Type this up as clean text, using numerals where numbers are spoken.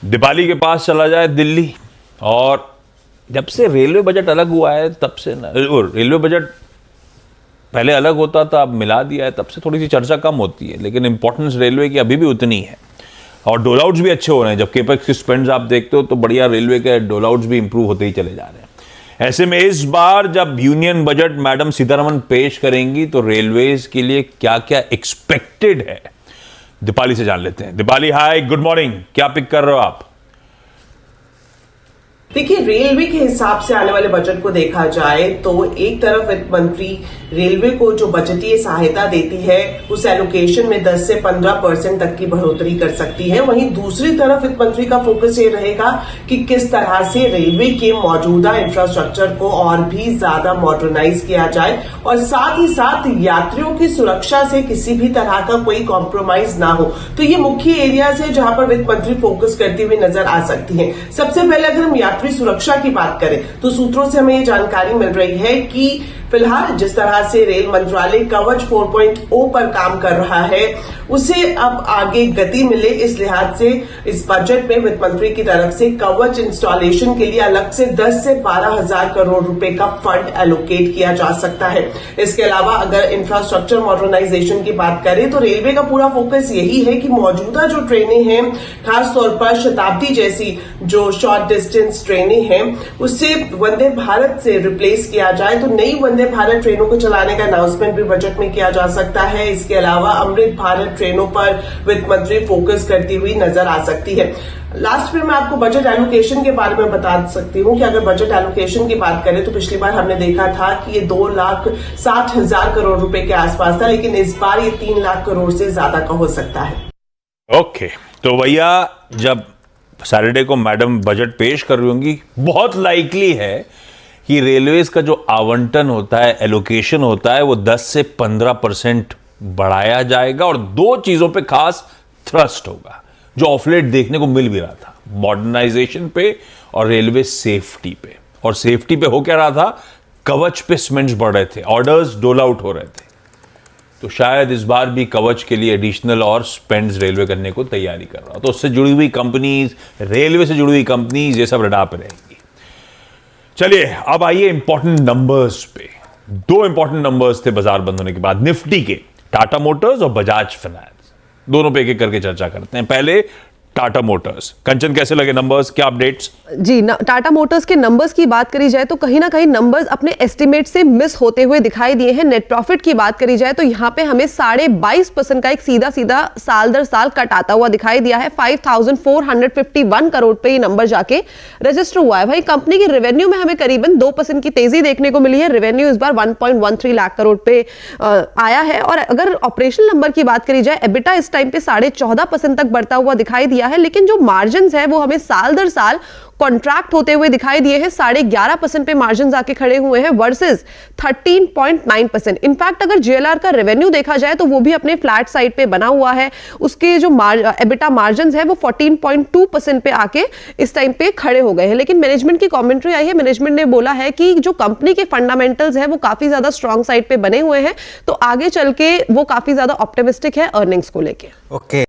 दीपाली के पास चला जाए दिल्ली, और जब से रेलवे बजट अलग हुआ है तब से ना, रेलवे बजट पहले अलग होता था, अब मिला दिया है, तब से थोड़ी सी चर्चा कम होती है, लेकिन इंपॉर्टेंस रेलवे की अभी भी उतनी है। और डोल आउट्स भी अच्छे हो रहे हैं। जब केपेक्स की स्पेंड्स आप देखते हो तो बढ़िया रेलवे के डोल आउट्स भी इंप्रूव होते ही चले जा रहे हैं। ऐसे में इस बार जब यूनियन बजट मैडम सीतारमन पेश करेंगी तो रेलवेज के लिए क्या क्या एक्सपेक्टेड है, दीपाली से जान लेते हैं। दीपाली, हाय, गुड मॉर्निंग, क्या पिक कर रहे हो आप? देखिए, रेलवे के हिसाब से आने वाले बजट को देखा जाए तो एक तरफ वित्त मंत्री रेलवे को जो बजटीय सहायता देती है उस एलोकेशन में 10 से 15% तक की बढ़ोतरी कर सकती है। वहीं दूसरी तरफ वित्त मंत्री का फोकस ये रहेगा कि किस तरह से रेलवे के मौजूदा इंफ्रास्ट्रक्चर को और भी ज्यादा मॉडर्नाइज किया जाए और साथ ही साथ यात्रियों की सुरक्षा से किसी भी तरह का कोई कॉम्प्रोमाइज ना हो। तो ये मुख्य एरियाज है जहां पर वित्त मंत्री फोकस करती हुई नजर आ सकती है। सबसे पहले अगर हम यात्री सुरक्षा की बात करें तो सूत्रों से हमें ये जानकारी मिल रही है कि फिलहाल जिस तरह से रेल मंत्रालय कवच 4.0 पर काम कर रहा है उसे अब आगे गति मिले, इस लिहाज से इस बजट में वित्त मंत्री की तरफ से कवच इंस्टॉलेशन के लिए अलग से 10 से 12 हजार करोड़ रुपए का फंड एलोकेट किया जा सकता है। इसके अलावा अगर इंफ्रास्ट्रक्चर मॉडर्नाइजेशन की बात करें तो रेलवे का पूरा फोकस यही है कि मौजूदा जो ट्रेनें हैं, खासतौर पर शताब्दी जैसी जो शॉर्ट डिस्टेंस ट्रेनें हैं, उससे वंदे भारत से रिप्लेस किया जाए। तो नई वंदे भारत ट्रेनों को चलाने का अनाउंसमेंट भी बजट में किया जा सकता है। इसके अलावा अमृत भारत ट्रेनों पर वित्त मंत्री फोकस करती हुई नजर आ सकती है। लास्ट में मैं आपको बजट एलोकेशन के बारे में बता सकती हूं कि अगर बजट एलोकेशन की बात करें तो पिछली बार हमने देखा था कि ये 2,60,000 करोड़ रुपए के आसपास था, लेकिन इस बार ये 3 लाख करोड़ से ज्यादा का हो सकता है। ओके, तो भैया जब सैटरडे को मैडम बजट पेश कर रही होंगी, बहुत लाइकली है कि रेलवेज का जो आवंटन होता है, एलोकेशन होता है, वो 10 से 15% बढ़ाया जाएगा और 2 चीजों पे खास थ्रस्ट होगा जो ऑफलेट देखने को मिल भी रहा था, मॉडर्नाइजेशन पे और रेलवे सेफ्टी पे। और सेफ्टी पे हो क्या रहा था, कवच पे स्पेंड्स बढ़ रहे थे, ऑर्डर्स डोल आउट हो रहे थे। तो शायद इस बार भी कवच के लिए एडिशनल और स्पेंड्स रेलवे करने को तैयारी कर रहा, तो उससे जुड़ी हुई कंपनीज, रेलवे से जुड़ी हुई कंपनीज, ये सब रडार पे रहेंगी। चलिए अब आइए इंपॉर्टेंट नंबर्स पे। 2 इंपॉर्टेंट नंबर्स थे बाजार बंद होने के बाद निफ्टी के, टाटा मोटर्स और बजाज फाइनेंस। दोनों पे एक एक करके चर्चा करते हैं। पहले टाटा मोटर्स, कंचन कैसे लगे नंबर्स, क्या अपडेट्स? जी, टाटा मोटर्स के नंबर्स की बात करी जाए तो कहीं ना कहीं नंबर्स अपने एस्टिमेट से मिस होते हुए दिखाई दिए हैं। नेट प्रॉफिट की बात करी जाए तो यहाँ पे हमें 22.5% का एक सीधा सीधा साल दर साल कट आता हुआ दिखाई दिया है। 5,451 करोड़ पे ये नंबर जाके रजिस्टर हुआ है। भाई, कंपनी की रेवेन्यू में हमें करीबन 2% की तेजी देखने को मिली है। रेवेन्यू इस बार 1.13 लाख करोड़ पे आया है। और अगर ऑपरेशनल नंबर की बात करी जाए, एबिटा इस टाइम पे 14.5% तक बढ़ता हुआ दिखाई दिया है, लेकिन जो मार्जिन है वो हमें साल दर साल कॉन्ट्रैक्ट होते हुए दिखाई दिए हैं। 11.5% पे मार्जिन आके खड़े हुए हैं वर्सेस 13.9%। इनफैक्ट अगर जेएलआर का रेवेन्यू देखा जाए तो वो भी अपने फ्लैट साइड पे बना हुआ है। उसके जो एबिटा मार्जिन है वो 14.2% पे आके इस टाइम पे खड़े हो गए हैं। लेकिन मैनेजमेंट की कमेंट्री आई है, मैनेजमेंट ने बोला है कि जो कंपनी के फंडामेंटल्स है वो काफी ज्यादा स्ट्रॉन्ग साइड पे बने हुए हैं, तो आगे चल के वो काफी ज्यादा ऑप्टिमिस्टिक है अर्निंग्स को लेके। ओके।